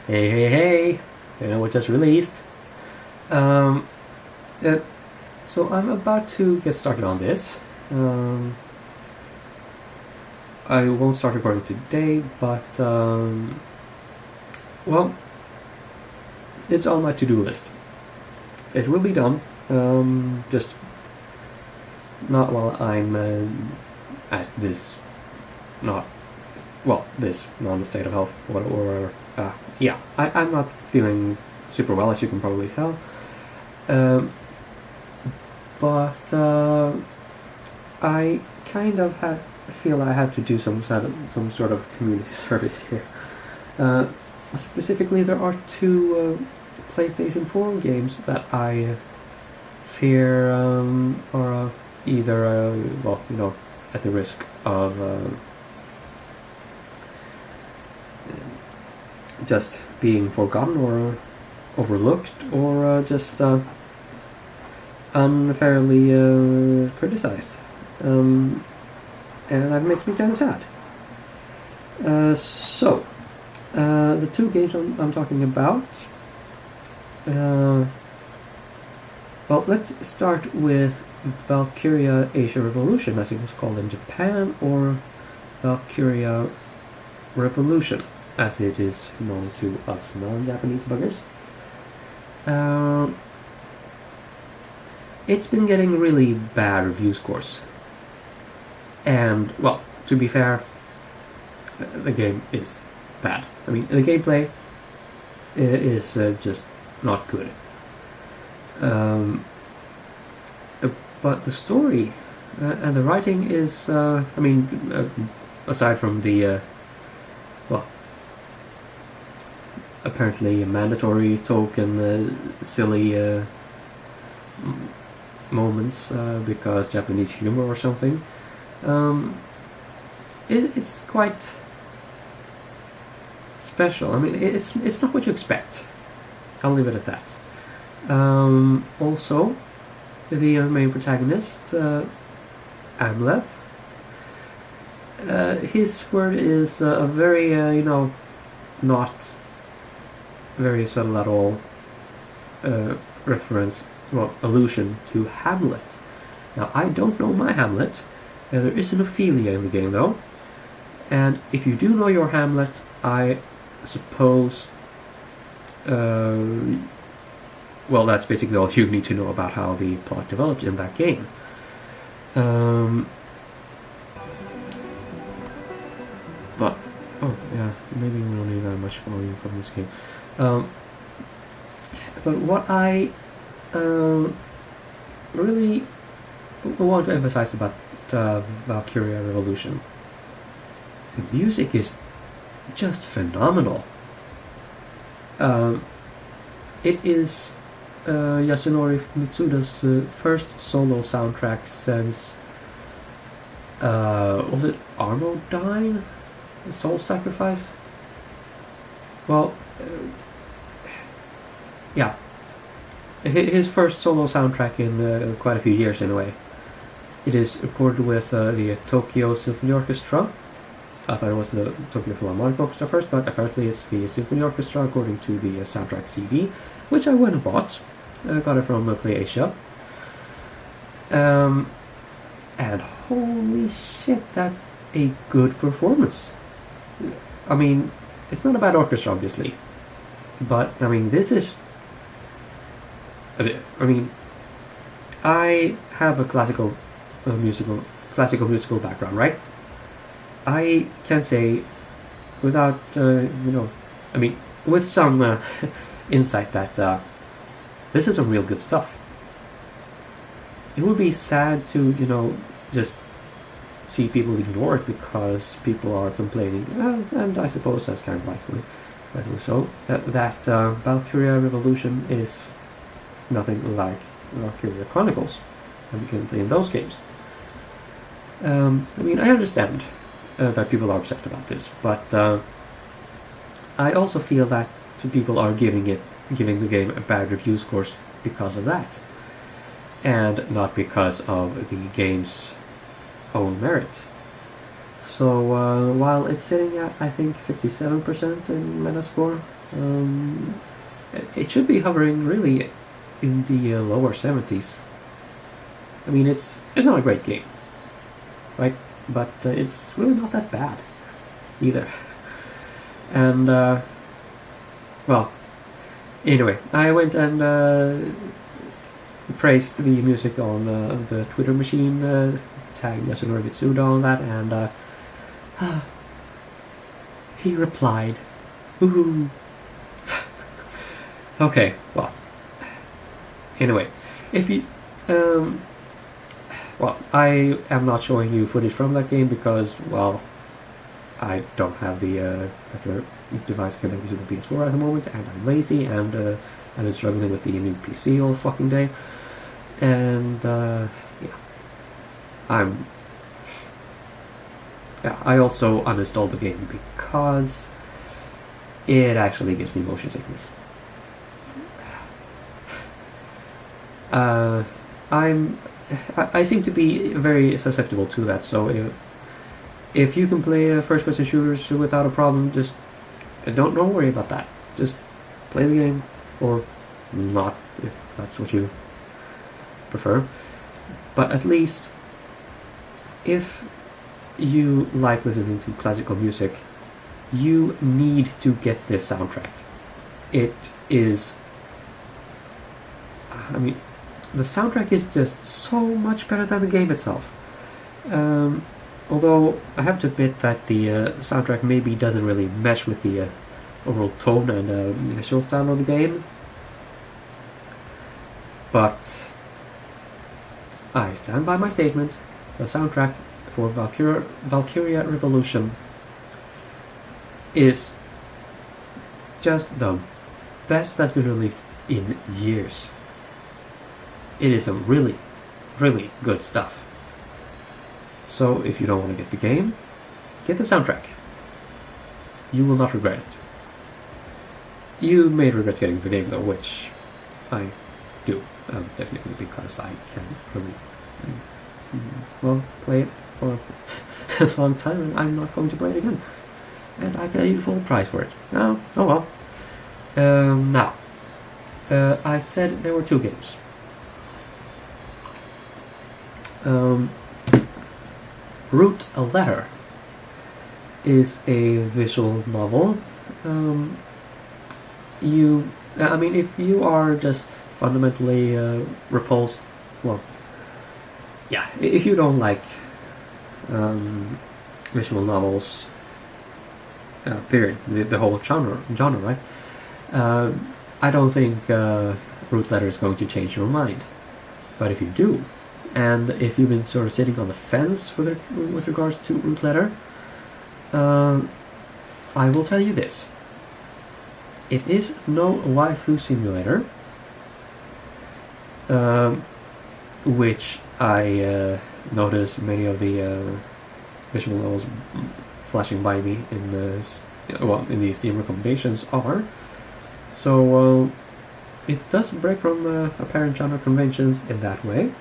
Hey, hey, hey! You know what just released? Um, uh, so I'm about to get started on this. Um, I won't start recording today, but well, it's on my to-do list. It will be done. Just not while I'm at this, not this non state of health or yeah. I'm not feeling super well, as you can probably tell. Um, but I kind of feel I have to do some sort of community service here. Uh, Specifically, there are two PlayStation 4 games that I fear are either at the risk of just being forgotten or overlooked or just unfairly criticized. And that makes me kind of sad. The two games I'm talking about. Well, let's start with Valkyria Revolution, as it was called in Japan, or Valkyria Revolution, as it is known to us non-Japanese buggers. It's been getting really bad review scores. And, well, to be fair, the game is bad. I mean, the gameplay is just not good. But the story and the writing is, aside from the, apparently mandatory token silly moments because Japanese humor or something, it's quite special. I mean, it's not what you expect. I'll leave it at that. Also, the main protagonist, Amleth, his word is a very, not very subtle at all allusion to Hamlet. Now, I don't know my Hamlet. There is an Ophelia in the game, though. And if you do know your Hamlet, I suppose that's basically all you need to know about how the plot develops in that game. But maybe we don't need that much volume from this game. But what I really want to emphasize about Valkyria Revolution, the music is just phenomenal. It is Yasunori Mitsuda's first solo soundtrack since was it Armodyne? Soul Sacrifice? Well, yeah. His first solo soundtrack in quite a few years, in a way. It is recorded with the Tokyo Symphony Orchestra. I thought it was the Tokyo Philharmonic Orchestra first, but apparently it's the Symphony Orchestra according to the soundtrack CD, which I went and bought. I got it from PlayAsia. And holy shit, that's a good performance. I mean, it's not a bad orchestra, obviously, but I mean, this is. I mean, I have a classical musical background, right? I can say, without with some insight, that this is some real good stuff. It would be sad to just see people ignore it because people are complaining, and I suppose that's kind of rightfully so, that Valkyria Revolution is nothing like Valkyria Chronicles, and you can play in those games. I understand that people are upset about this, but I also feel that people are giving the game a bad review scores because of that, and not because of the game's own merit. So while it's sitting at, I think, 57% in Metascore, it should be hovering really in the lower 70s. I mean, it's not a great game, right? But it's really not that bad either. And well, anyway, I went and praised the music on the Twitter machine, tagged Yasunori Mitsuda on that, and he replied, "Ooh." Okay, well, anyway, if you, well, I am not showing you footage from that game because, well, I don't have the device connected to the PS4 at the moment, and I'm lazy, and I've been struggling with the new PC all fucking day, and yeah, I also uninstalled the game because it actually gives me motion sickness. I seem to be very susceptible to that, so if you can play first-person shooters without a problem, just don't worry about that. Just play the game, or not, if that's what you prefer. But at least, if you like listening to classical music, you need to get this soundtrack. It is, I mean, the soundtrack is just so much better than the game itself. Although I have to admit that the soundtrack maybe doesn't really mesh with the overall tone and visual style of the game. But I stand by my statement. The soundtrack for Valkyria Revolution is just the best that's been released in years. It is some really, really good stuff. So if you don't want to get the game, get the soundtrack. You will not regret it. You may regret getting the game though, which I do, technically, because I can really, well, play it for a long time, and I'm not going to play it again. And I paid full price for it. Oh well. Now, I said there were two games. Root a Letter is a visual novel. I mean, if you are just fundamentally repulsed, well, yeah, if you don't like visual novels, period, the whole genre, right? I don't think Root Letter is going to change your mind. But if you do, and if you've been sort of sitting on the fence with regards to Root Letter, I will tell you this. It is no waifu simulator, which I notice many of the visual novels flashing by me in the Steam recommendations are. So it does break from apparent genre conventions in that way.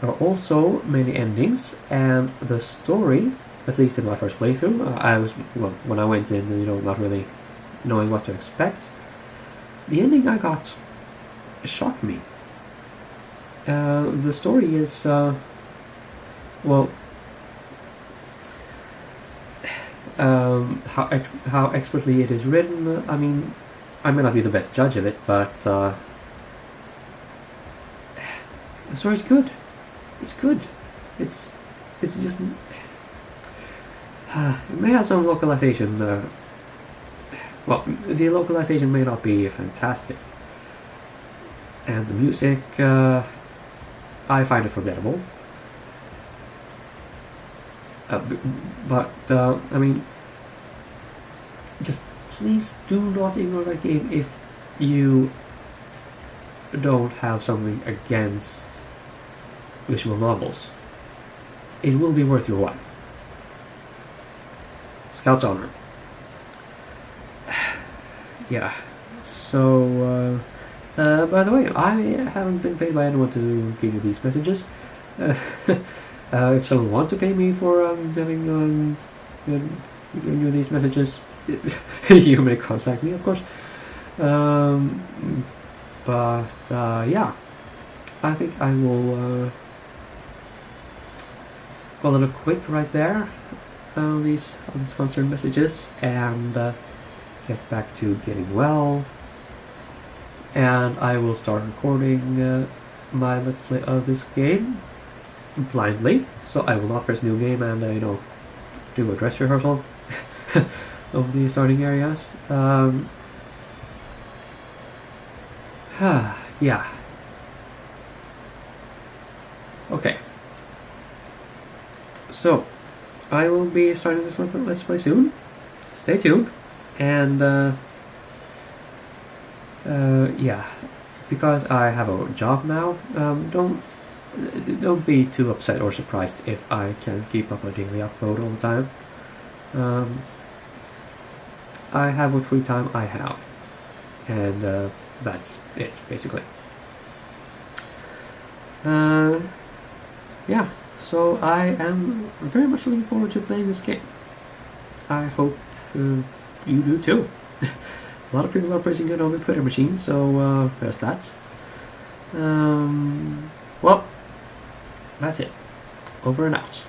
There are also many endings, and the story, at least in my first playthrough, when I went in, not really knowing what to expect, the ending I got shocked me. The story is, well, how expertly it is written. I mean, I may not be the best judge of it, but the story's good. It's good. It's just it may have some localization. Well, the localization may not be fantastic, and the music, I find it forgettable. But I mean, just please do not ignore that game if you don't have something against visual novels. It will be worth your while. Scout's Honor. Yeah. So, by the way, I haven't been paid by anyone to give you these messages. If someone wants to pay me for giving you these messages, you may contact me, of course. But yeah, I think I will call it a quit right there. These unsponsored messages, and get back to getting well. And I will start recording my let's play of this game blindly. So I will not press new game and do a dress rehearsal of the starting areas. Yeah. Okay. So I will be starting this let's play soon. Stay tuned, and yeah, because I have a job now. Don't be too upset or surprised if I can keep up a daily upload all the time. I have what free time I have, and that's it basically. Yeah, so I am very much looking forward to playing this game. I hope you do too. A lot of people are praising it on the Twitter machine, so there's that. Well, that's it. Over and out.